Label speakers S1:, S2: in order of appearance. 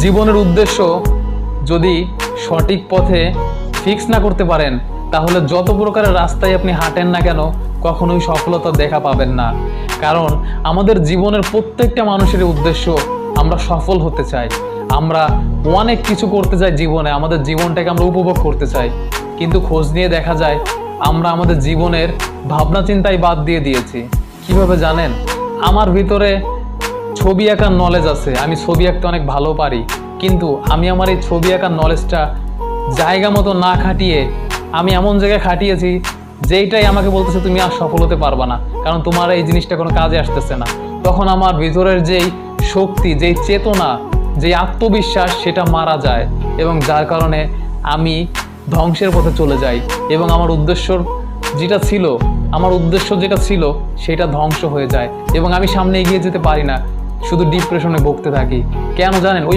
S1: জীবনের উদ্দেশ্য যদি সঠিক পথে ফিক্স না করতে পারেন, তাহলে যত প্রকারের রাস্তায় আপনি হাঁটেন না কেন কখনোই সফলতা দেখা পাবেন না। কারণ আমাদের জীবনের প্রত্যেকটা মানুষের উদ্দেশ্য আমরা সফল হতে চাই, আমরা অনেক কিছু করতে চাই জীবনে, আমাদের জীবনটাকে আমরা উপভোগ করতে চাই। কিন্তু খোঁজ নিয়ে দেখা যায় আমরা আমাদের জীবনের ভাবনা চিন্তাই বাদ দিয়ে দিয়েছি। কিভাবে জানেন? আমার ভিতরে ছবি আঁকার নলেজ আছে, আমি ছবি আঁকতে অনেক ভালো পারি, কিন্তু আমি আমার এই ছবি আঁকার নলেজটা জায়গা মতো না খাটিয়ে আমি এমন জায়গায় খাটিয়েছি যেইটাই আমাকে বলতেছে তুমি আর সফল হতে পারবা না, কারণ তোমার এই জিনিসটা কোনো কাজে আসতেছে না। তখন আমার ভিতরের যেই শক্তি, যেই চেতনা, যেই আত্মবিশ্বাস সেটা মারা যায়, এবং যার কারণে আমি ধ্বংসের পথে চলে যাই এবং আমার উদ্দেশ্য যেটা ছিল সেটা ধ্বংস হয়ে যায় এবং আমি সামনে এগিয়ে যেতে পারি না, শুধু ডিপ্রেশনে ভুগতে থাকি। কেন জানেন? ওই